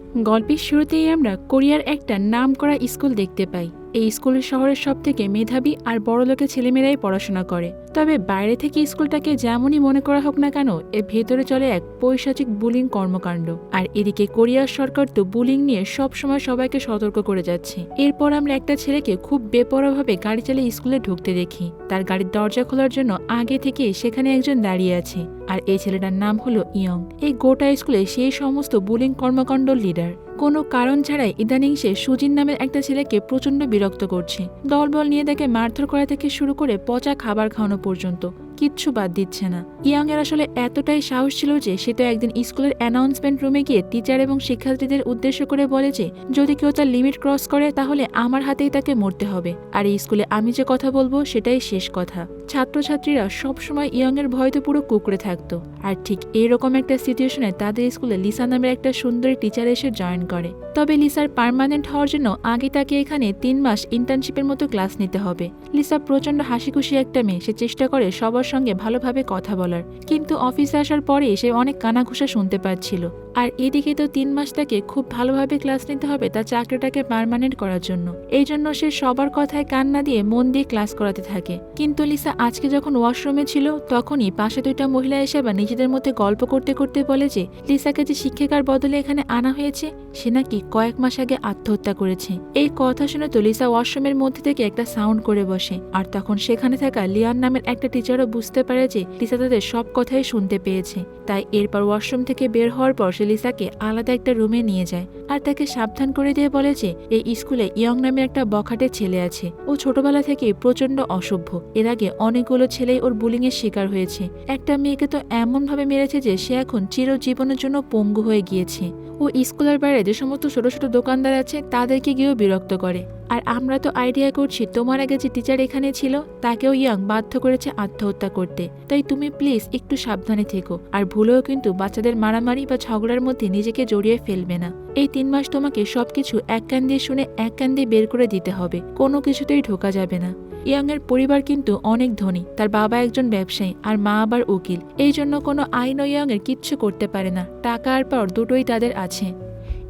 গল্পের শুরুতেই আমরা কোরিয়ার একটা নামকরা স্কুল দেখতে পাই। এই স্কুলের শহরের সবথেকে মেধাবী আর বড়লোকের ছেলেমেয়েরাই পড়াশোনা করে। তবে বাইরে থেকে স্কুলটাকে যেমনই মনে করা হোক না কেন, এর ভেতরে চলে এক পৈশাচিক বুলিং কর্মকাণ্ড। আর এদিকে কোরিয়ার সরকার তো বুলিং নিয়ে সবসময় সবাইকে সতর্ক করে যাচ্ছে। এরপর আমরা একটা ছেলেকে খুব বেপরোয়াভাবে গাড়ি চালিয়ে স্কুলে ঢুকতে দেখি। তার গাড়ির দরজা খোলার জন্য আগে থেকে সেখানে একজন দাঁড়িয়ে আছে, আর এই ছেলেটার নাম হলো ইয়ং। এই গোটা স্কুলে সেই সমস্ত বুলিং কর্মকাণ্ড লিডার। কোনো কারণ ছাড়াই ইদানিং সে সুজিন নামের একটা ছেলেকে প্রচন্ড বিরক্ত করছে। দলবল নিয়ে তাকে মারধর করা থেকে শুরু করে পচা খাবার খাওয়ানো পর্যন্ত কিচ্ছু বাদ দিচ্ছে না। ইয়ং এর আসলে এতটাই সাহস ছিল যে সে তো একদিন স্কুলের অ্যানাউন্সমেন্ট রুমে গিয়ে টিচার এবং শিক্ষার্থীদের উদ্দেশ্য করে বলে যে যদি কেউ তার লিমিট ক্রস করে তাহলে আমার হাতেই তাকে মরতে হবে, আর এই স্কুলে আমি যে কথা বলবো সেটাই শেষ কথা। ছাত্রছাত্রীরা সবসময় ইয়ং এর ভয়তে পুরো কুঁকড়ে থাকতো। আর ঠিক এইরকম একটা সিচুয়েশনে তাদের স্কুলে লিসা নামের একটা সুন্দরী টিচার এসে জয়েন করে। তবে লিসার পার্মানেন্ট হওয়ার জন্য আগে তাকে এখানে 3 মাস ইন্টার্নশিপের মতো ক্লাস নিতে হবে। লিসা প্রচন্ড হাসি খুশি একটা মেয়ে, সে চেষ্টা করে সবার সঙ্গে ভালোভাবে কথা বলার, কিন্তু অফিসে আসার পরে সে অনেক কানাঘুষা শুনতে পাচ্ছিল। আর এদিকে তো 3 মাস তাকে খুব ভালোভাবে ক্লাস নিতে হবে তার চাকরিটাকে পার্মানেন্ট করার জন্য। এই জন্য সে সবার কথায় কান না দিয়ে মন দিয়ে ক্লাস করাতে থাকে। কিন্তু লিসা আজকে যখন ওয়াশরুমে ছিল তখনই পাশে 2টা মহিলা এসে বা নিজেদের মধ্যে গল্প করতে করতে বলে যে লিসাকে যে শিক্ষিকার বদলে এখানে আনা হয়েছে সে নাকি কয়েক মাস আগে আত্মহত্যা করেছে। এই কথা শুনে তো লিসা ওয়াশরুমের মধ্যে থেকে একটা সাউন্ড করে বসে। আর তখন সেখানে থাকা লিয়ান নামের একটা টিচারও বুঝতে পারে যে লিসা তাদের সব কথাই শুনতে পেয়েছে। তাই এরপর ওয়াশরুম থেকে বের হওয়ার পর সে লিসাকে আলাদা একটা রুমে নিয়ে যায় আর তাকে সাবধান করে দিয়ে বলে যে এই স্কুলে ইয়ং নামের একটা বখাটে ছেলে আছে। ও ছোটবেলা থেকে প্রচন্ড অসভ্য। এর আগে অনেকগুলো ছেলেই ওর বুলিং এর শিকার হয়েছে। একটা মেয়েকে তো এমন ভাবে মেরেছে যে সে এখন চিরজীবনের জন্য পঙ্গু হয়ে গিয়েছে। ও স্কুলের বাইরে যে সমস্ত ছোট ছোট দোকানদার আছে তাদেরকে গিয়েও বিরক্ত করে। আর আমরা তো আইডিয়া করছি তোমার আগে যে টিচার এখানে ছিল তাকেও ইয়ং বাধ্য করেছে আত্মহত্যা করতে। তাই তুমি প্লিজ একটু সাবধানে থেকো, আর ভুলেও কিন্তু বাচ্চাদের মারামারি বা ঝগড়ার মধ্যে নিজেকে জড়িয়ে ফেলবে না। এই 3 মাস তোমাকে সবকিছু এক কান দিয়ে শুনে এক কান দিয়ে বের করে দিতে হবে, কোনো কিছুতেই ঢোকা যাবে না। ইয়ং এর পরিবার কিন্তু অনেক ধনী, তার বাবা একজন ব্যবসায়ী আর মা আবার উকিল। এই জন্য কোনো আইনও ইয়ং এর কিচ্ছু করতে পারে না। টাকা আর পাওয়ার দুটোই তাদের আছে।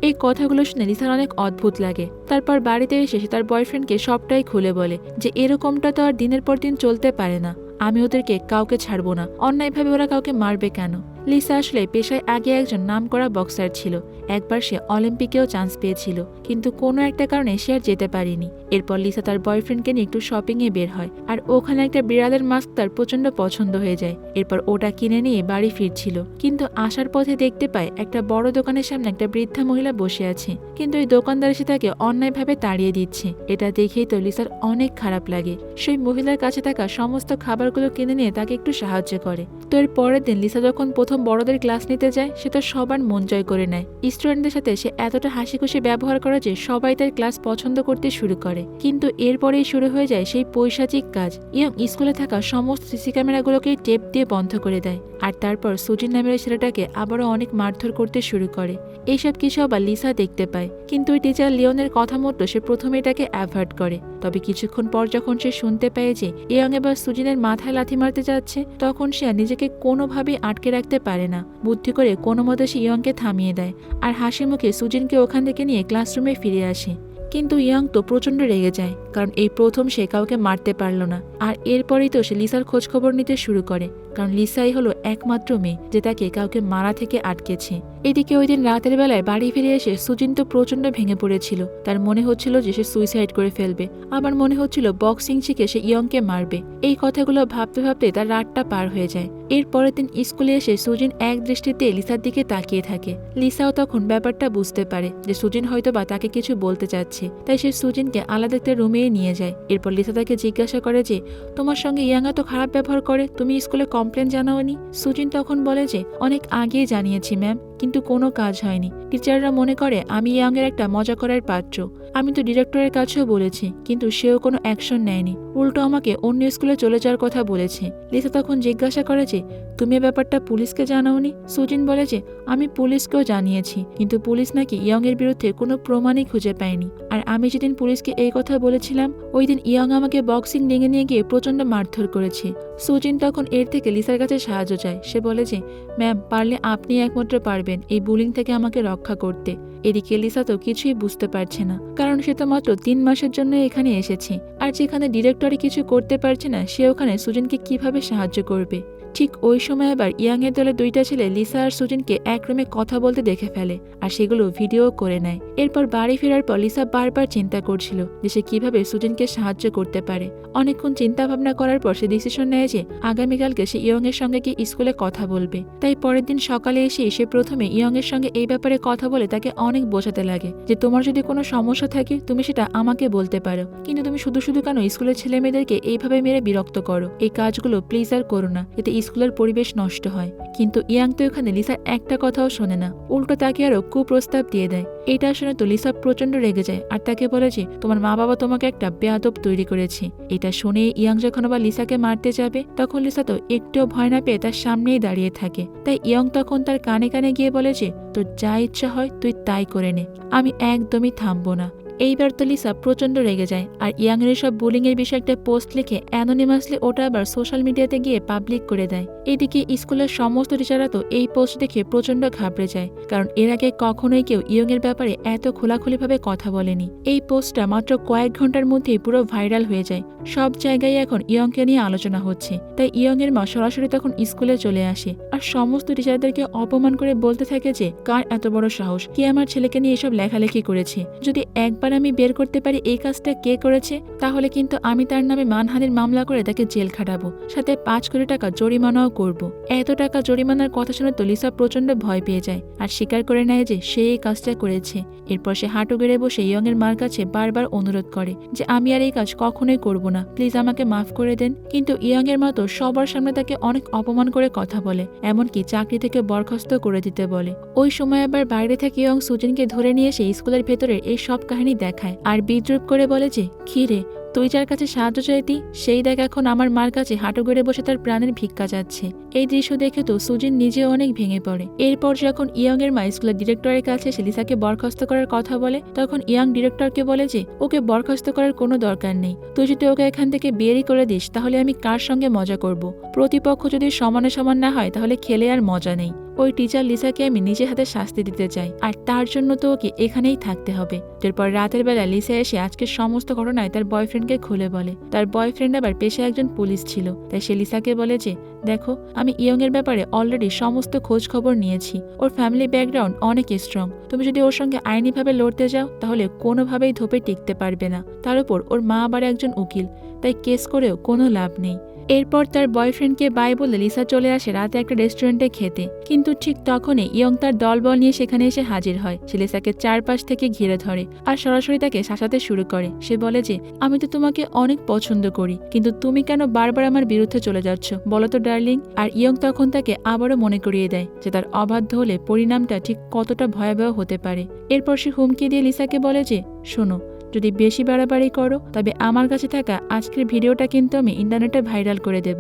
এই কথাগুলো শুনে লিসার অনেক অদ্ভুত লাগে। তারপর বাড়িতে এসে সে তার বয়ফ্রেন্ডকে সবটাই খুলে বলে যে এরকমটা তো আর দিনের পর দিন চলতে পারে না, আমি ওদেরকে কাউকে ছাড়বো না, অন্যায়ভাবে ওরা কাউকে মারবে কেন। লিসা আসলে পেশায় আগে একজন নামকরা বক্সার ছিল। একবার সে অলিম্পিকেও চান্স পেয়েছিল, কিন্তু কোনো একটা কারণে সে আর যেতে পারেনি। এরপর লিসা তার বয়ফ্রেন্ডকে নিয়ে একটু শপিং এ বের হয়, আর ওখানে একটা বিড়ালের মাস্ক তার প্রচন্ড পছন্দ হয়ে যায়। এরপর ওটা কিনে নিয়ে বাড়ি ফিরছিল, কিন্তু আসার পথে দেখতে পায় একটা বড় দোকানের সামনে একটা বৃদ্ধা মহিলা বসে আছে, কিন্তু এই দোকানদার এসে তাকে অন্যায়ভাবে তাড়িয়ে দিচ্ছে। এটা দেখেই তো লিসার অনেক খারাপ লাগে। সেই মহিলার কাছে থাকা সমস্ত খাবারগুলো কিনে নিয়ে তাকে একটু সাহায্য করে। তো এর পরের দিন লিসা যখন প্রথম বড়দের ক্লাস নিতে যায় সে তো সবার মন জয় করে নেয়। স্টুডেন্টদের সাথে সে এতটা হাসি খুশি ব্যবহার করে যে সবাই তার ক্লাস পছন্দ করতে শুরু করে। কিন্তু এরপরেই শুরু হয়ে যায় সেই পৈশাচিক কাজ। ইয়ং স্কুলে থাকা সমস্ত সিসি ক্যামেরাগুলোকে টেপ দিয়ে বন্ধ করে দেয়, আর তারপর সুজিন নামের ছেলেটাকে আবারও অনেক মারধর করতে শুরু করে। এইসব কিছু আবার লিসা দেখতে পায়, কিন্তু ওই টিচার লিওনের কথা মতো সে প্রথমে এটাকে অ্যাভয়েড করে। তবে কিছুক্ষণ পর যখন সে শুনতে পায় যে ইয়ং এবার সুজিনের মাথায় লাথি মারতে যাচ্ছে তখন সে নিজেকে কোনোভাবেই আটকে রাখতে পারে না। বুদ্ধি করে কোনো মতে সে ইয়ংকে থামিয়ে দেয় আর হাসি মুখে সুজিনকে ওখান থেকে নিয়ে ক্লাসরুমে ফিরে আসে। কিন্তু ইয়ং তো প্রচন্ড রেগে যায়, কারণ এই প্রথম সে কাউকে মারতে পারল না। আর এরপরেই তো সে লিসার খোঁজ খবর নিতে শুরু করে, কারণ লিসাই হলো একমাত্র মেয়ে যে তাকে কাউকে মারা থেকে আটকেছে। এদিকে ওই দিন রাতের বেলায় বাড়ি ফিরে এসে সুজিন তো প্রচন্ড ভেঙে পড়েছিল। তার মনে হচ্ছিল যে সে সুইসাইড করে ফেলবে, আবার মনে হচ্ছিল বক্সিং শিখে সে ইয়ংকে মারবে। এই কথাগুলো ভাবতে ভাবতে তার রাতটা পার হয়ে যায়। এর পরের দিন স্কুলে এসে সুজিন এক দৃষ্টিতে লিসার দিকে তাকিয়ে থাকে। লিসাও তখন ব্যাপারটা বুঝতে পারে যে সুজিন হয়তো বা তাকে কিছু বলতে চাচ্ছে, তাই সে সুজিনকে আলাদা একটা রুমে নিয়ে যায়। এরপর লিসা তাকে জিজ্ঞাসা করে যে তোমার সঙ্গে ইয়ং এত খারাপ ব্যবহার করে, তুমি স্কুলে কমপ্লেন জানাওনি? সুজিন তখন বলে যে অনেক আগেই জানিয়েছি ম্যাম, কিন্তু কোনো কাজ হয়নি। টিচাররা মনে করে আমি ইয়ং এর একটা মজা করার পাত্র। আমি তো ডিরেক্টরের কাছেও বলেছি, কিন্তু সেও কোনো অ্যাকশন নেয়নি, উল্টো আমাকে অন্য স্কুলে চলে যাওয়ার কথা বলেছে। লিসা তখন জিজ্ঞাসা করে যে তুমি এ ব্যাপারটা পুলিশকে জানাওনি? সুজিন বলে যে আমি পুলিশকেও জানিয়েছি, কিন্তু পুলিশ নাকি ইয়ং এর বিরুদ্ধে কোনো প্রমাণই খুঁজে পায়নি। আর আমি যেদিন পুলিশকে এই কথা বলেছিলাম ওই দিন ইয়ং আমাকে বক্সিং রিংয়ে নিয়ে গিয়ে প্রচন্ড মারধর করেছে। সুজিন তখন এর থেকে লিসার কাছে সাহায্য চায়। সে বলে যে ম্যাম, পারলে আপনি একমাত্র পারবেন এই বুলিং থেকে আমাকে রক্ষা করতে। এদিকে লিসা তো কিছুই বুঝতে পারছে না, কারণ সে তো মাত্র 3 মাসের জন্য এখানে এসেছে, আর যেখানে ডিরেক্টরি কিছু করতে পারছে না সে ওখানে সুজিনকে কিভাবে সাহায্য করবে। ঠিক ওই সময় আবার ইয়াং এর দলে 2টা ছেলে লিসা আর সুজিনকে এক রুমে কথা বলতে দেখে ফেলে, আর সেগুলো ভিডিও করে নেয়। এরপর বাড়ি ফেরার পর লিসা বারবার চিন্তা করছিল যে সে কিভাবে সুজিনকে সাহায্য করতে পারে। অনেকক্ষণ চিন্তা ভাবনা করার পর সে ডিসিশন নেয় যে আগামীকালকে সে ইয়ং এর সঙ্গে গিয়ে স্কুলে কথা বলবে। তাই পরের দিন সকালে এসে সে প্রথমে ইয়ং এর সঙ্গে এই ব্যাপারে কথা বলে তাকে অনেক বোঝাতে লাগে যে তোমার যদি কোনো সমস্যা থাকে তুমি সেটা আমাকে বলতে পারো, কিন্তু তুমি শুধু শুধু কেন স্কুলের ছেলে মেয়েদেরকে এইভাবে মেরে বিরক্ত করো? এই কাজগুলো প্লিজ আর করো না, এতে স্কুলের পরিবেশ নষ্ট হয়। কিন্তু ইয়াং তো এখানে লিসার একটা কথাও শোনে না, উল্টো তাকে আরো কুপ্রস্তাব দিয়ে দেয়। এটা শুনে তো লিসা প্রচন্ড রেগে যায় আর তাকে বলে যে তোমার মা বাবা তোমাকে একটা বেয়াদব তৈরি করেছে। এটা শুনে ইয়াং যখন আবার লিসাকে মারতে যাবে তখন লিসা তো একটুও ভয় না পেয়ে তার সামনেই দাঁড়িয়ে থাকে। তাই ইয়ং তখন তার কানে কানে গিয়ে বলে যে তোর যা ইচ্ছা হয় তুই তাই করে নে, আমি একদমই থামবো না। এইবার তো লিসা প্রচন্ড রেগে যায় আর ইয়াং এর সব বুলিং এর বিষয়ে একটা পোস্ট লিখে অ্যানোনিমাসলি ওটা আবার সোশ্যাল মিডিয়াতে গিয়ে পাবলিক করে দেয়। এদিকে স্কুলের সমস্ত টিচাররা তো এই পোস্ট দেখে প্রচন্ড ঘাবড়ে যায়, কারণ এর আগে কখনোই কেউ ইয়ং এর ব্যাপারে এত খোলাখুলিভাবে কথা বলেনি। এই পোস্টটা মাত্র কয়েক ঘন্টার মধ্যেই পুরো ভাইরাল হয়ে যায়। সব জায়গায় এখন ইয়ংকে নিয়ে আলোচনা হচ্ছে। তাই ইয়ং এর মা সরাসরি তখন স্কুলে চলে আসে আর সমস্ত টিচারদেরকে অপমান করে বলতে থাকে যে কার এত বড় সাহস, কে আমার ছেলেকে নিয়ে এসব লেখালেখি করেছে। যদি একবার আমি বের করতে পারি এই কাজটা কে করেছে, তাহলে কিন্তু আমি তার নামে মানহানির মামলা করে তাকে জেল খাটাবো, সাথে 5 কোটি টাকা জরিমানাও করব। এত টাকা জরিমানার কথা শুনে তো লিসা প্রচন্ড ভয় পেয়ে যায় আর স্বীকার করে নেয় যে সে এই কাজটা করেছে। এরপর সে হাঁটু গেড়ে বসে ইয়ং এর মার কাছে বারবার অনুরোধ করে যে আমি আর এই কাজ কখনোই করব না, প্লিজ আমাকে মাফ করে দেন। কিন্তু ইয়ং এর মা তো সবার সামনে তাকে অনেক অপমান করে কথা বলে, এমনকি চাকরি থেকে বরখাস্ত করে দিতে বলে। ওই সময় আবার বাইরে থেকে ইয়ং সুজিনকে ধরে নিয়ে এসে স্কুলের ভেতরের এই সব কাহিনী দেখায় আর বিদ্রুপ করে বলে যে কি রে, তুই যার কাছে সাহায্য চাইতি সেই দেখ এখন আমার মার কাছে হাঁটু গেড়ে বসে তার প্রাণের ভিক্ষা যাচ্ছে। এই দৃশ্য দেখে তো সুজিন নিজে অনেক ভেঙে পড়ে। এরপর যখন ইয়ং এর মা স্কুলের ডিরেক্টরের কাছে এসে লিসাকে বরখাস্ত করার কথা বলে তখন ইয়ং ডিরেক্টরকে বলে যে ওকে বরখাস্ত করার কোনো দরকার নেই, তুই যদি ওকে এখান থেকে বেরই করে দিস তাহলে আমি কার সঙ্গে মজা করব? প্রতিপক্ষ যদি সমানে সমান না হয় তাহলে খেলে আর মজা নেই। ওই টিচার লিসাকে আমি নিজে হাতে শাস্তি দিতে চাই আর তার জন্য তো ওকে এখানেই থাকতে হবে। এরপর রাতের বেলা লিসা এসে আজকের সমস্ত ঘটনায় তার বয়ফ্রেন্ডকে খুলে বলে। তার বয়ফ্রেন্ড আবার পেশায় একজন পুলিশ ছিল, তাই সে লিসাকে বলে যে দেখো আমি ইয়ং এর ব্যাপারে অলরেডি সমস্ত খোঁজ খবর নিয়েছি, ওর ফ্যামিলি ব্যাকগ্রাউন্ড অনেক স্ট্রং, তুমি যদি ওর সঙ্গে আইনিভাবে লড়তে যাও তাহলে কোনোভাবেই ধোপে টিকতে পারবে না। তার উপর ওর মা আবার একজন উকিল, তাই কেস করেও কোনো লাভ নেই। এরপর তার বয়ফ্রেন্ডকে বাই বলে লিসা চলে আসে রাতে একটা রেস্টুরেন্টে খেতে, কিন্তু ঠিক তখনই ইয়ং তার দলবল নিয়ে সেখানে এসে হাজির হয়। সে লিসাকে চারপাশ থেকে ঘিরে ধরে আর সরাসরি তাকে শাসাতে শুরু করে। সে বলে যে আমি তো তোমাকে অনেক পছন্দ করি, কিন্তু তুমি কেন বারবার আমার বিরুদ্ধে চলে যাচ্ছ বলো তো ডার্লিং। আর ইয়ং তখন তাকে আবারও মনে করিয়ে দেয় যে তার অবাধ্য হলে পরিণামটা ঠিক কতটা ভয়াবহ হতে পারে। এরপর সে হুমকি দিয়ে লিসাকে বলে যে শোনো, যদি বেশি বাড়াবাড়ি করো তবে আমার কাছে থাকা আজকের ভিডিওটা কিন্তু আমি ইন্টারনেটে ভাইরাল করে দেব,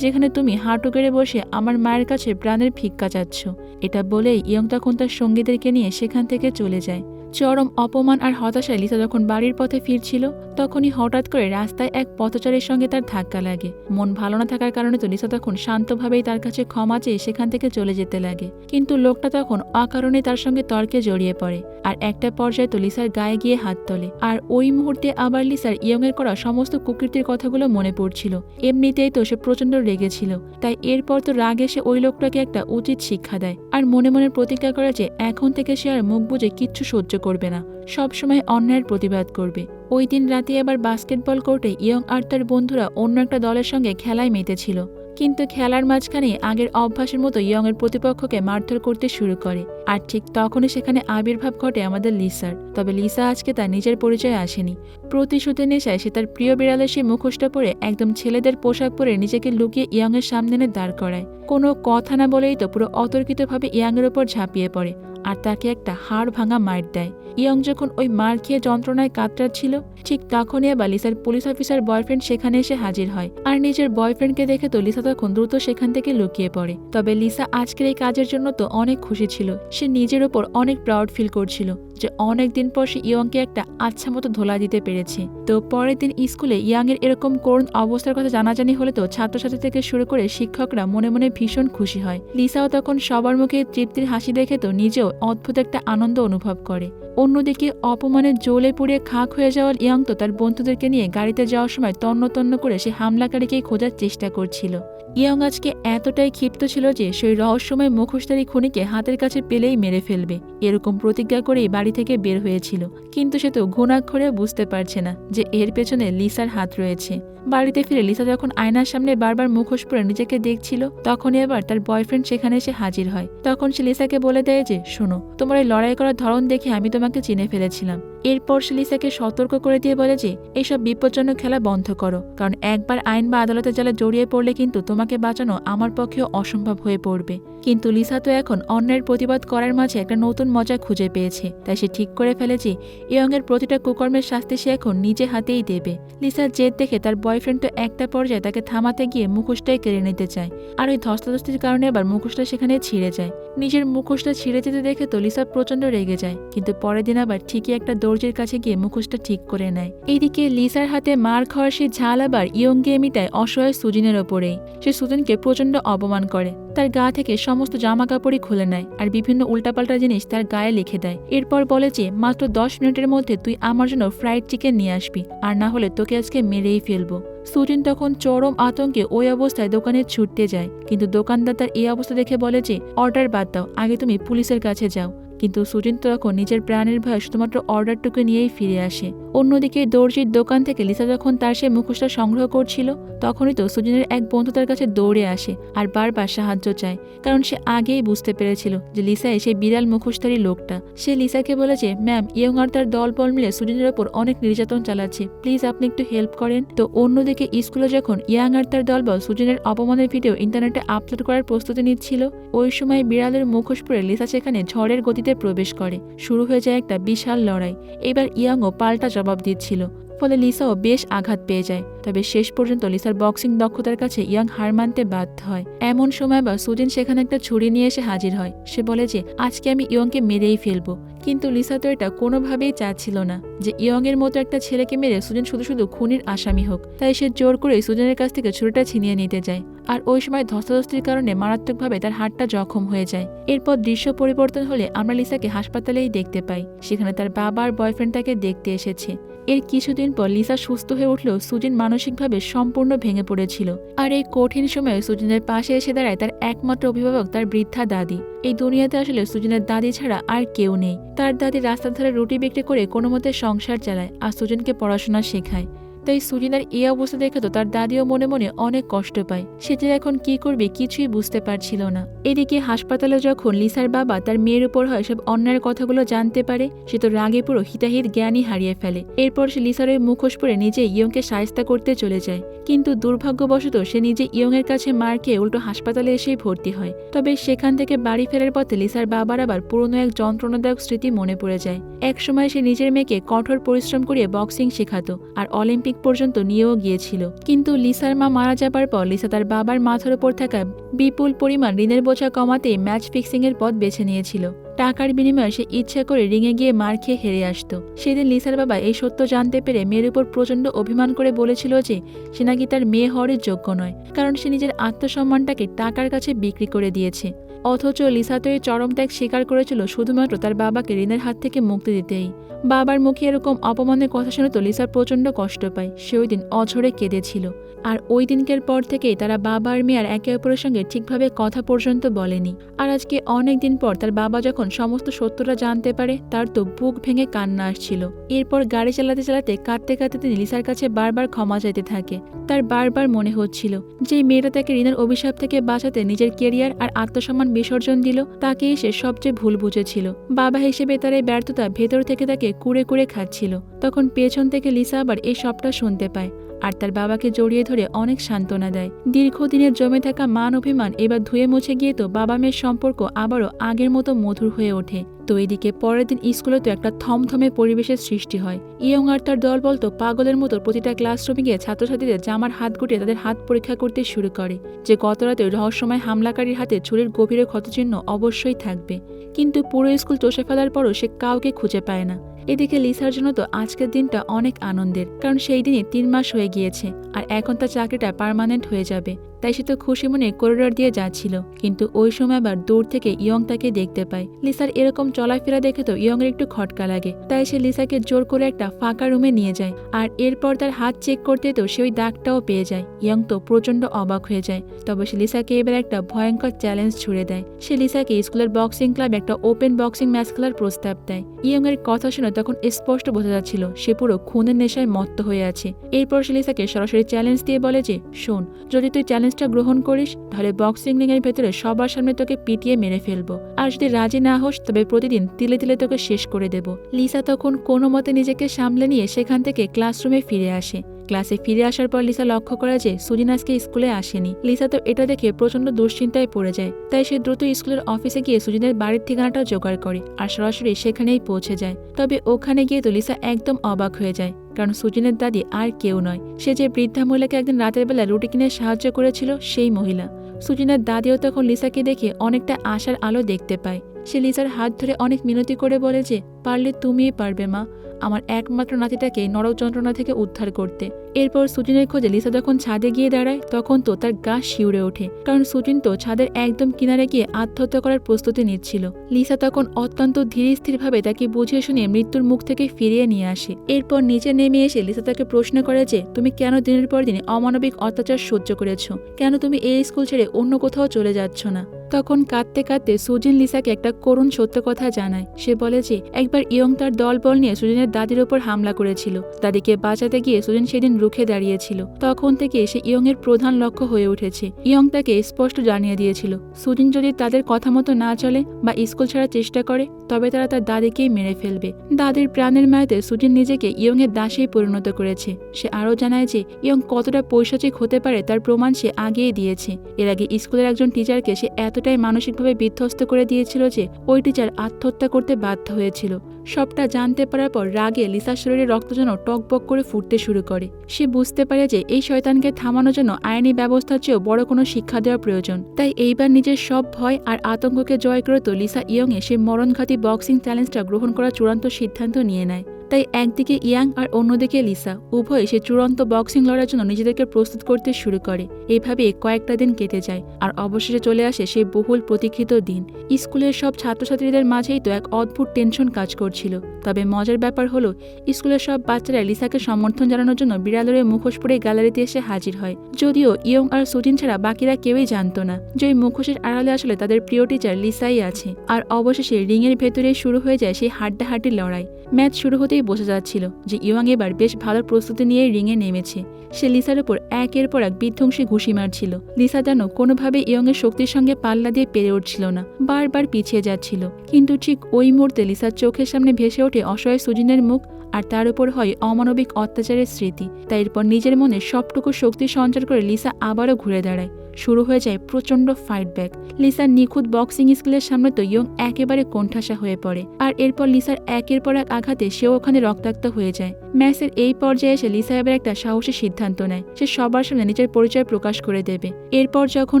যেখানে তুমি হাঁটু গেড়ে বসে আমার মায়ের কাছে প্রাণের ভিক্ষা চাচ্ছ। এটা বলেই ইয়ং তখন তার সঙ্গীদেরকে নিয়ে সেখান থেকে চলে যায়। চরম অপমান আর হতাশায় লিসা যখন বাড়ির পথে ফিরছিল তখনই হঠাৎ করে রাস্তায় এক পথচারীর সঙ্গে তার ধাক্কা লাগে। মন ভালো না থাকার কারণে তো লিসা তখন শান্তভাবেই তার কাছে ক্ষমা চেয়ে সেখান থেকে চলে যেতে লাগে, কিন্তু লোকটা তখন অকারণে তার সঙ্গে তর্কে জড়িয়ে পড়ে আর একটা পর্যায়ে তো লিসার গায়ে গিয়ে হাত তোলে। আর ওই মুহূর্তে আবার লিসার ইয়ং এর করা সমস্ত কুকীর্তির কথাগুলো মনে পড়ছিল। এমনিতেই তো সে প্রচন্ড রেগেছিল, তাই এরপর তো রাগ এসে ওই লোকটাকে একটা উচিত শিক্ষা দেয় আর মনে মনে প্রতিজ্ঞা করে যে এখন থেকে সে আর মুখ বুজে কিচ্ছু সহ্য করবে না, সবসময় অন্যায়ের প্রতিবাদ করবে। ওই দিন রাতে আবার বাস্কেটবল কোর্টে ইয়ং আর তার বন্ধুরা অন্য একটা দলের সঙ্গে খেলায় মেতেছিল, কিন্তু খেলার মাঝখানে আগের অভ্যাসের মতো ইয়ং এর প্রতিপক্ষকে মারধর করতে শুরু করে। আর ঠিক তখনই সেখানে আবির্ভাব ঘটে আমাদের লিসার। তবে লিসা আজকে তার নিজের পরিচয় আসেনি। প্রতিশোধের নেশায় সে তার প্রিয় বিড়ালের সেই মুখোশটা পরে একদম ছেলেদের পোশাক পরে নিজেকে লুকিয়ে ইয়ং এর সামনে এনে দাঁড় করায়। কোনো কথা না বলেই তো পুরো অতর্কিতভাবে ইয়ং এর উপর ঝাঁপিয়ে পড়ে আর তাকে একটা হাড় ভাঙা মার দেয়। ইয়ং যখন ওই মার খেয়ে যন্ত্রণায় কাতরাচ্ছিল, ঠিক তখনই আবার লিসার পুলিশ অফিসার বয়ফ্রেন্ড সেখানে এসে হাজির হয়। আর নিজের বয়ফ্রেন্ডকে দেখে তো লিসা তখন দ্রুত সেখান থেকে লুকিয়ে পড়ে। তবে লিসা আজকের এই কাজের জন্য তো অনেক খুশি ছিল। সে নিজের ওপর অনেক প্রাউড ফিল করছিল যে অনেক দিন পর সে ইয়ংকে একটা আচ্ছা মতো ধোলা দিতে পেরেছে। তো পরের দিন স্কুলে ইয়াং এর এরকম করুণ অবস্থার কথা জানাজানি হলে তো ছাত্রছাত্রী থেকে শুরু করে শিক্ষকরা মনে মনে ভীষণ খুশি হয়। লিসাও তখন সবার মুখে তৃপ্তির হাসি দেখে তো নিজেও অদ্ভুত একটা আনন্দ অনুভব করে। অন্যদিকে অপমানে জ্বলে পুড়ে খাক হয়ে যাওয়ার ইয়াং তো তার বন্ধুদেরকে নিয়ে গাড়িতে যাওয়ার সময় তন্ন তন্ন করে সে হামলাকারীকেই খোঁজার চেষ্টা করছিল। ইয়ং আজকে এতটাই ক্ষিপ্ত ছিল যে সেই রহস্যময় মুখোশধারী খুনিকে হাতের কাছে পেলেই মেরে ফেলবে, এরকম প্রতিজ্ঞা করেই বাড়ি থেকে বের হয়েছিল। কিন্তু সে তো ঘুণাক্ষরেও বুঝতে পারছে না যে এর পেছনে লিসার হাত রয়েছে। বাড়িতে ফিরে লিসা যখন আয়নার সামনে বারবার মুখোশ পরে নিজেকে দেখছিল, তখনই আবার তার বয়ফ্রেন্ড সেখানে এসে হাজির হয়। তখন সে লিসাকে বলে দেয় যে, শোনো, তোমার এই লড়াই করার ধরন দেখে আমি তোমাকে চিনে ফেলেছিলাম। এরপর সে লিসাকে সতর্ক করে দিয়ে বলে যে এইসব বিপজ্জনক খেলা বন্ধ করো, কারণ একবার আইন বা আদালতের জালে জড়িয়ে পড়লে কিন্তু তোমাকে বাঁচানো আমার পক্ষেও অসম্ভব হয়ে পড়বে। কিন্তু লিসা তো এখন অন্যের প্রতিবাদ করার মাঝে একটা নতুন মজা খুঁজে পেয়েছে। তাই সে ঠিক করে ফেলে যে ইয়ং এর প্রতিটা কুকর্মের শাস্তি সে এখন নিজে হাতেই দেবে। লিসার জেদ দেখে তার বয়ফ্রেন্ড তো একটা পর্যায়ে তাকে থামাতে গিয়ে মুখোশটাই কেড়ে নিতে চায়। আর ওই ধস্তাধস্তির কারণে আবার মুখোশটা সেখানে ছিঁড়ে যায়। নিজের মুখোশটা ছিঁড়ে যেতে দেখে তো লিসা প্রচন্ড রেগে যায়। কিন্তু পরের দিন আবার ঠিকই একটা দর্জির কাছে গিয়ে মুখোশটা ঠিক করে নেয়। এইদিকে লিসার হাতে মার খাওয়ার সে ঝাল আবার ইয়ং গিয়ে মিটায় অসহায় সুজিনের ওপরেই। সে সুজিনকে প্রচন্ড অপমান করে, তার গা থেকে সমস্ত জামা কাপড়ই খুলে নেয় আর বিভিন্ন উল্টাপাল্টা জিনিস তার গায়ে লিখে দেয়। এরপর বলে যে মাত্র 10 মিনিটের মধ্যে তুই আমার জন্য ফ্রাইড চিকেন নিয়ে আসবি, আর না হলে তোকে আজকে মেরেই ফেলবো। সুজিন তখন চরম আতঙ্কে ওই অবস্থায় দোকানে ছুটতে যায়, কিন্তু দোকানদার তার এই অবস্থা দেখে বলে যে অর্ডার বাদ দাও, আগে তুমি পুলিশের কাছে যাও। কিন্তু সুজিন তখন নিজের প্রাণের ভয়ে শুধুমাত্র অর্ডারটুকু নিয়েই ফিরে আসে। অন্যদিকে দর্জির দোকান থেকে লিসা যখন তার সে মুখোশটা সংগ্রহ করছিল, তখনই তো সুজিনের এক বন্ধু তার কাছে দৌড়ে আসে আর বারবার সাহায্য চায়, কারণ সে আগেই বুঝতে পেরেছিল যে লিসা এসে বিড়াল মুখোশধারী লোকটা। সে লিসাকে বলে যে ম্যাম, ইয়ং আর তার দলবল মিলে সুজিনের ওপর অনেক নির্যাতন চালাচ্ছে, প্লিজ আপনি একটু হেল্প করেন। তো অন্যদিকে স্কুলে যখন ইয়াং আর তার দলবল সুজিনের অপমানের ভিডিও ইন্টারনেটে আপলোড করার প্রস্তুতি নিচ্ছিল, ওই সময় বিড়ালের মুখোশ পরে লিসা সেখানে ঝড়ের গতিতে প্রবেশ করে। শুরু হয়ে যায় একটা বিশাল লড়াই। এবার ইয়াংও পাল্টা জবাব দিচ্ছিল, ফলে লিসাও বেশ আঘাত পেয়ে যায়। তবে শেষ পর্যন্ত লিসার বক্সিং দক্ষতার কাছে ইয়াং হার মানতে বাধ্য হয়। এমন সময় বা সুজিন সেখানে একটা ছুরি নিয়ে এসে হাজির হয়। সে বলে যে আজকে আমি ইয়ংকে মেরেই ফেলবো। কিন্তু লিসা তো এটা কোনোভাবেই চাচ্ছিল না যে ইয়ং এর মতো একটা ছেলেকে মেরে সুজিন শুধু শুধু খুনির আসামি হোক। তাই সে জোর করে সুজিনের কাছ থেকে ছুরিটা ছিনিয়ে নিতে যায়। আর ওই সময় ধস্তাধস্তির কারণে মারাত্মকভাবে তার হাতটা জখম হয়ে যায়। এরপর দৃশ্য পরিবর্তন হলে আমরা লিসাকে হাসপাতালেই দেখতে পাই। সেখানে তার বাবা আর বয়ফ্রেন্ড তাকে দেখতে এসেছে। এর কিছুদিন পর লিসা সুস্থ হয়ে উঠলেও সুজিন মানসিকভাবে সম্পূর্ণ ভেঙে পড়েছিল। আর এই কঠিন সময়ে সুজিনের পাশে এসে দাঁড়ায় তার একমাত্র অভিভাবক, তার বৃদ্ধা দাদি। এই দুনিয়াতে আসলে সুজিনের দাদি ছাড়া আর কেউ নেই। তার দাদি রাস্তার ধারে রুটি বিক্রি করে কোনো মতে সংসার চালায় আর সুজিনকে পড়াশোনা শেখায়। তাই সুজিনার এই অবস্থা দেখে তো তার দাদিও মনে মনে অনেক কষ্ট পায়। সে যে এখন কি করবে কিছুই বুঝতে পারছিল না। এদিকে হাসপাতালে যখন লিসার বাবা তার মেয়ের উপর হয় সব অন্যায়ের কথাগুলো জানতে পারে, সে তো রাগে পুরো হিতাহিত জ্ঞানই হারিয়ে ফেলে। এরপর সে লিসার ওই মুখোশ পরে নিজে ইয়ংকে সাহায্য করতে চলে যায়। কিন্তু দুর্ভাগ্যবশত সে নিজে ইয়ং এর কাছে মার খেয়ে উল্টো হাসপাতালে এসেই ভর্তি হয়। তবে সেখান থেকে বাড়ি ফেরার পথে লিসার বাবার আবার পুরনো এক যন্ত্রণাদায়ক স্মৃতি মনে পড়ে যায়। এক সময় সে নিজের মেয়েকে কঠোর পরিশ্রম করিয়ে বক্সিং শেখাতো আর অলিম্পিক পর্যন্ত নিয়েও গিয়েছিল। কিন্তু লিসার মা মারা যাবার পর লিসা তার বাবার মাথার উপর থাকা বিপুল পরিমাণ ঋণের বোঝা কমাতে ম্যাচ ফিক্সিং এর পথ বেছে নিয়েছিল। টাকার বিনিময়ে সে ইচ্ছা করে রিঙে গিয়ে মার খেয়ে হেরে আসত। সেদিন লিসার বাবা এই সত্য জানতে পেরে মেয়ের উপর প্রচন্ড অভিমান করে বলেছিল যে সে নাকি তার মেয়ে হওয়ার যোগ্য নয়, কারণ সে নিজের আত্মসম্মানটাকে টাকার কাছে বিক্রি করে দিয়েছে। অথচ লিসা তো এই চরম ত্যাগ স্বীকার করেছিল শুধুমাত্র তার বাবাকে ঋণের হাত থেকে মুক্তি দিতেই। বাবার মুখে এরকম অপমানের কথা শুনে তো লিসা প্রচন্ড কষ্ট পায়। সে ওই দিন অঝরে কেঁদেছিল। আর ওই দিনকের পর থেকেই তারা বাবা আর মেয়ে আর একে অপরের সঙ্গে ঠিকভাবে কথা পর্যন্ত বলেনি। আর আজকে অনেক দিন পর তার বাবা যখন সমস্ত সত্যটা জানতে পারে, তার তো বুক ভেঙে কান্না আসছিল। এরপর গাড়ি চালাতে চালাতে কাঁদতে কাঁদতে তিনি লিসার কাছে বারবার ক্ষমা চাইতে থাকে। তার বারবার মনে হচ্ছিল যে মেয়েটা তাকে ঋণের অভিশাপ থেকে বাঁচাতে নিজের কেরিয়ার আর আত্মসম্মান বিসর্জন দিল, তাকেই সে সবচেয়ে ভুল বুঝেছিল। বাবা হিসেবে তার এই ব্যর্থতা ভেতর থেকে তাকে কুড়ে কুড়ে খাচ্ছিল। তখন পেছন থেকে লিসা আবার এই সবটা শুনতে পায়। আর তার বাবাকে জড়িয়ে ধরে অনেক সান্ত্বনা দেয়। দীর্ঘদিনের জমে থাকা মান অভিমান এবার ধুয়ে মুছে গিয়ে তো বাবা মেয়ের সম্পর্ক আবারও আগের মতো মধুর হয়ে ওঠে। তো এদিকে পরের দিন স্কুলে তো একটা থমথমে পরিবেশের সৃষ্টি হয়। ইয়ং আর তার দলবল তো পাগলের মতো প্রতিটা ক্লাসরুমে গিয়ে ছাত্রছাত্রীদের জামার হাত গুটিয়ে তাদের হাত পরীক্ষা করতে শুরু করে যে গতরাতে রহস্যময় হামলাকারীর হাতে ছুরির গভীরে ক্ষতচিহ্ন অবশ্যই থাকবে। কিন্তু পুরো স্কুল চষে ফেলার পরও সে কাউকে খুঁজে পায় না। এদিকে লিসার জন্য তো আজকের দিনটা অনেক আনন্দের, কারণ সেই দিনই 3 মাস হয়ে গিয়েছে আর এখন তার চাকরিটা পার্মানেন্ট হয়ে যাবে। তাই সে তো খুশি মনে করিডোর দিয়ে যাচ্ছিল, কিন্তু ওই সময় আবার দূর থেকে ইয়ং তাকে দেখতে পায়। লিসার এরকম চলাফেরা দেখে তো ইয়ং এর একটু খটকা লাগে, তাই সে লিসাকে জোর করে একটা ফাঁকা রুমে নিয়ে যায়। আর এরপর তার হাত চেক করতে তো সে ওই দাগটাও পেয়ে যায়। ইয়ং তো প্রচন্ড অবাক হয়ে যায়। তবে সে লিসাকে এবার একটা ভয়ঙ্কর চ্যালেঞ্জ ছুড়ে দেয়। সে লিসাকে স্কুলের বক্সিং ক্লাবে একটা ওপেন বক্সিং ম্যাচ খেলার প্রস্তাব দেয়। ইয়ং এর কথা শুনে তখন স্পষ্ট বোঝা যাচ্ছিল সে পুরো খুনের নেশায় মত্ত হয়ে আছে। এরপর সে লিসাকে সরাসরি চ্যালেঞ্জ দিয়ে বলে যে, শোন, যদি তুই চ্যালেঞ্জটা গ্রহণ করিস তাহলে বক্সিং রিং এর ভেতরে সবার সামনে তোকে পিটিয়ে মেরে ফেলবো, আর যদি রাজি না হোস তবে প্রতিদিন তিলে তিলে তোকে শেষ করে দেব। লিসা তখন কোনো মতে নিজেকে সামলে নিয়ে সেখান থেকে ক্লাসরুমে ফিরে আসে। ক্লাসে ফিরে আসার পর লিসা লক্ষ্য করে যে সুজিন আজকে স্কুলে আসেনি। লিসা তো এটা দেখে প্রচন্ড দুশ্চিন্তায় পড়ে যায়। তাই সে দ্রুত স্কুলের অফিসে গিয়ে সুজিনের বাড়ির ঠিকানাটা জোগাড় করে আর সরাসরি সেখানেই পৌঁছে যায়। তবে ওখানে গিয়ে তো লিসা একদম অবাক হয়ে যায়, কারণ সুজিনের দাদি আর কেউ নয়, সে যে বৃদ্ধা মহিলাকে একদিন রাতের বেলা রুটি কিনে সাহায্য করেছিল সেই মহিলা। সুজিনের দাদিও তখন লিসাকে দেখে অনেকটা আশার আলো দেখতে পায়। সে লিসার হাত ধরে অনেক মিনতি করে বলে যে, পারলে তুমিই পারবে মা, আমার একমাত্র নাতিটাকে নরক যন্ত্রণা থেকে উদ্ধার করতে। এরপর সুজিনের খোঁজে লিসা যখন ছাদে গিয়ে দাঁড়ায় তখন তো তার গা শিউরে ওঠে, কারণ সুজিন তো ছাদের একদম কিনারে গিয়ে আত্মহত্যা করার প্রস্তুতি নিচ্ছিল। লিসা তখন অত্যন্ত ধীর স্থিরভাবে তাকে বুঝিয়ে শুনিয়ে মৃত্যুর মুখ থেকে ফিরিয়ে নিয়ে আসে। এরপর নিচে নেমে এসে লিসা তাকে প্রশ্ন করে যে, তুমি কেন দিনের পর দিন অমানবিক অত্যাচার সহ্য করেছো? কেন তুমি এই স্কুল ছেড়ে অন্য কোথাও চলে যাচ্ছ না? তখন কাঁদতে কাঁদতে সুজিন লিসাকে একটা করুণ সত্য কথা জানায়। সে বলে যে একবার ইয়ং তার দলবল নিয়ে সুজিনের দাদির ওপর হামলা করেছিল। দাদিকে বাঁচাতে গিয়ে সুজিন সেদিন রুখে দাঁড়িয়েছিল। তখন থেকে সে ইয়ং এর প্রধান লক্ষ্য হয়ে উঠেছে। ইয়ং তাকে স্পষ্ট জানিয়ে দিয়েছিল সুজিন যদি তাদের কথা মতো না চলে বা স্কুল ছাড়ার চেষ্টা করে তবে তারা তার দাদিকেই মেরে ফেলবে। দাদির প্রাণের মায়াতে সুজিন নিজেকে ইয়ং এর দাসেই পরিণত করেছে। সে আরও জানায় যে ইয়ং কতটা পৈশাচিক হতে পারে তার প্রমাণ সে আগেই দিয়েছে। এর আগে স্কুলের একজন টিচারকে সে এতটাই মানসিকভাবে বিধ্বস্ত করে দিয়েছিল যে ওই টিচার আত্মহত্যা করতে বাধ্য হয়েছিল। সবটা জানতে পারার পর রাগে লিসার শরীরে রক্ত যেন টকবক করে ফুটতে শুরু করে। সে বুঝতে পারে যে এই শয়তানকে থামানোর জন্য আইনি ব্যবস্থার চেয়েও বড় কোনো শিক্ষা দেওয়া প্রয়োজন। তাই এইবার নিজের সব ভয় আর আতঙ্ককে জয় করে তো লিসা ইয়ং এ সে মরণঘাতী বক্সিং চ্যালেঞ্জটা গ্রহণ করার চূড়ান্ত সিদ্ধান্ত নিয়ে নেয়। তাই একদিকে ইয়াং আর অন্যদিকে লিসা উভয়ে সে চূড়ান্ত বক্সিং লড়ার জন্য নিজেদেরকে প্রস্তুত করতে শুরু করে। এইভাবে কয়েকটা দিন কেটে যায় আর অবশেষে চলে আসে সেই বহুল প্রতীক্ষিত দিন। স্কুলের সব ছাত্রছাত্রীদের মাঝেই তো এক অদ্ভুত টেনশন কাজ করছিল। তবে মজার ব্যাপার হলো স্কুলের সব বাচ্চারা লিসাকে সমর্থন জানানোর জন্য বিড়ালের মুখোশ পরে গ্যালারিতে এসে হাজির হয়। যদিও ইয়ং আর সুজিন ছাড়া বাকিরা কেউই জানতো না যে ওই মুখোশের আড়ালে আসলে তাদের প্রিয় টিচার লিসাই আছে। আর অবশেষে রিং এর ভেতরে শুরু হয়ে যায় সেই হাড্ডাহাড্ডি লড়াই। ম্যাচ শুরু হতেই বোঝা যাচ্ছিল যে ইয়ং এবার বেশ ভালো প্রস্তুতি নিয়ে রিংয়ে নেমেছে। সে লিসার উপর একের পর এক বিধ্বংসী ঘুষি মারছিল। লিসা যেন কোনোভাবে ইয়ং এর শক্তির সঙ্গে পাল্লা দিয়ে পেরে উঠছিল না, বারবার পিছিয়ে যাচ্ছিল। কিন্তু ঠিক ওই মুহূর্তে লিসার চোখের সামনে ভেসে ওঠে অসহায় সুজিনের মুখ, আর তার উপর হয় অমানবিক অত্যাচারের স্মৃতি। তাই এরপর নিজের মনে সবটুকু শক্তি সঞ্চার করে লিসা আবারও ঘুরে দাঁড়ায়। শুরু হয়ে যায় প্রচন্ড ফাইট ব্যাক। লিসার নিখুঁত বক্সিং স্কিলের সামনে তো ইয়ং একেবারে কোণঠাসা হয়ে পড়ে। আর এরপর লিসার একের পর এক আঘাতে সেও ওখানে রক্তাক্ত হয়ে যায়। ম্যাচের এই পর্যায়ে এসে লিসা এবার একটা সাহসী সিদ্ধান্ত নেয়। সে সবার সামনে নিজের পরিচয় প্রকাশ করে দেবে। এরপর যখন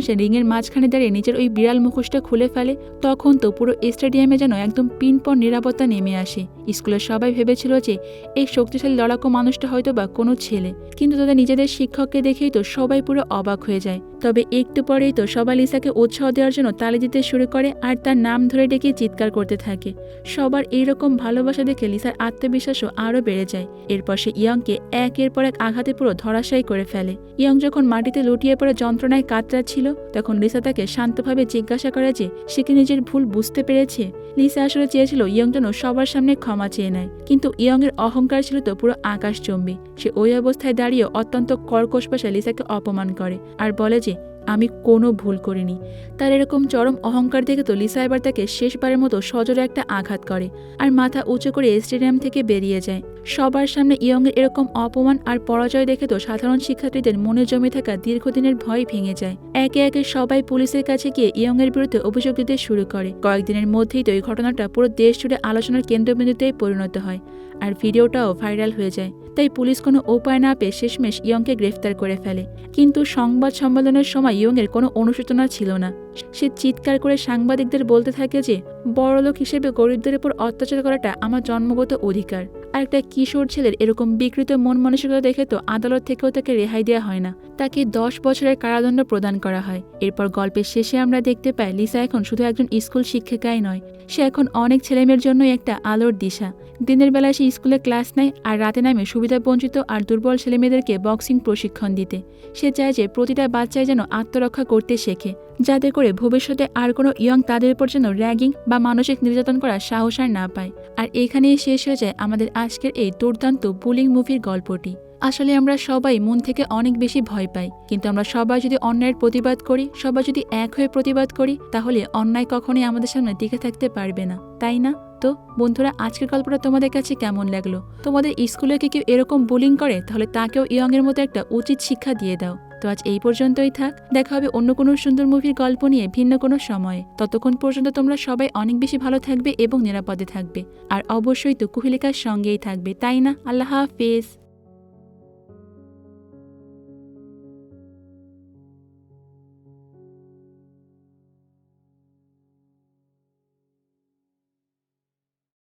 সে রিংয়ের মাঝখানে দাঁড়িয়ে নিজের ওই বিড়াল মুখোশটা খুলে ফেলে তখন তো পুরো স্টেডিয়ামে যেন একদম পিনপন নিরাপত্তা নেমে আসে। স্কুলের সবাই ভেবেছিল যে এই শক্তিশালী লড়াকু মানুষটা হয়তো বা কোনো ছেলে, কিন্তু তাদের নিজেদের শিক্ষককে দেখেই তো সবাই পুরো অবাক হয়ে যায়। তবে একটু পরেই তো সবাই লিসাকে উৎসাহ দেওয়ার জন্য তালি দিতে শুরু করে আর তার নাম ধরে ডেকে চিৎকার করতে থাকে। সবার এইরকম ভালোবাসা দেখে লিসার আত্মবিশ্বাসও আরও বেড়ে যায়। এরপর সে ইয়ংকে একের পর এক আঘাতে পুরো ধরাশায়ী করে ফেলে। ইয়ং যখন মাটিতে লুটিয়ে পড়ে যন্ত্রণায় কাতরাচ্ছিল তখন লিসা তাকে শান্তভাবে জিজ্ঞাসা করে যে সে কি নিজের ভুল বুঝতে পেরেছে। লিসা আসলে চেয়েছিল ইয়ং যেন সবার সামনে ক্ষমা চেয়ে নেয়, কিন্তু ইয়ং এর অহংকার ছিল তো পুরো আকাশচুম্বী। সে ওই অবস্থায় দাঁড়িয়ে অত্যন্ত কর্কশ ভাষায় লিসাকে অপমান করে আর বলে যে আমি কোনো ভুল করিনি। তার এরকম চরম অহংকার দেখে তো লিসা এবার তাকে শেষবারের মতো সজোরে একটা আঘাত করে আর মাথা উঁচু করে স্টেডিয়াম থেকে বেরিয়ে যায়। সবার সামনে ইয়ংয়ের এরকম অপমান আর পরাজয় দেখে তো সাধারণ শিক্ষার্থীদের মনে জমে থাকা দীর্ঘদিনের ভয় ভেঙে যায়। একে একে সবাই পুলিশের কাছে গিয়ে ইয়ংয়ের বিরুদ্ধে অভিযোগ দিতে শুরু করে। কয়েকদিনের মধ্যেই তো এই ঘটনাটা পুরো দেশ জুড়ে আলোচনার কেন্দ্রবিন্দুতে পরিণত হয় আর ভিডিওটাও ভাইরাল হয়ে যায়। তাই পুলিশ কোনো উপায় না পেয়ে শেষমেশ ইয়ংকে গ্রেফতার করে ফেলে। কিন্তু সংবাদ সম্মেলনের সময় ইয়ংয়ের কোনো অনুশোচনা ছিল না। সে চিৎকার করে সাংবাদিকদের বলতে থাকে যে বড়লোক হিসেবে গরিবদের উপর অত্যাচার করাটা আমার জন্মগত অধিকার। আর একটা কিশোর ছেলের এরকম বিকৃত মন মানসিকতা দেখে তো আদালত থেকেও তাকে রেহাই দেওয়া হয় না, তাকে 10 বছরের কারাদণ্ড প্রদান করা হয়। এরপর গল্পের শেষে আমরা দেখতে পাই লিসা এখন শুধু একজন স্কুল শিক্ষিকাই নয়, সে এখন অনেক ছেলেমেয়ের জন্যই একটা আলোর দিশা। দিনের বেলায় সে স্কুলে ক্লাস নেয় আর রাতে নামে সুবিধাবঞ্চিত আর দুর্বল ছেলেমেয়েদেরকে বক্সিং প্রশিক্ষণ দিতে। সে চায় যে প্রতিটা বাচ্চাই যেন আত্মরক্ষা করতে শেখে, যাতে করে ভবিষ্যতে আর কোনো ইয়ং তাদের উপর যেন র্যাগিং বা মানসিক নির্যাতন করার সাহস আর না পায়। আর এখানেই শেষ হয়ে যায় আমাদের আজকের এই দুর্দান্ত বুলিং মুভির গল্পটি। আসলে আমরা সবাই মন থেকে অনেক বেশি ভয় পাই, কিন্তু আমরা সবাই যদি অন্যায়ের প্রতিবাদ করি, সবাই যদি এক হয়ে প্রতিবাদ করি, তাহলে অন্যায় কখনোই আমাদের সামনে টিকে থাকতে পারবে না, তাই না? তো বন্ধুরা, আজকের গল্পটা তোমাদের কাছে কেমন লাগলো? তোমাদের স্কুলে কি কেউ এরকম বুলিং করে, তাহলে তাকেও ইয়ংয়ের মতো একটা উচিত শিক্ষা দিয়ে দাও। তো আজ এই পর্যন্তই থাক, দেখা হবে অন্য কোনো সুন্দর মুভির গল্প নিয়ে ভিন্ন কোনো সময়ে। ততক্ষণ পর্যন্ত তোমরা সবাই অনেক বেশি ভালো থাকবে এবং নিরাপদে থাকবে। আর অবশ্যই তো কুহেলিকার সঙ্গেই থাকবে, তাই না? আল্লাহ হাফেজ।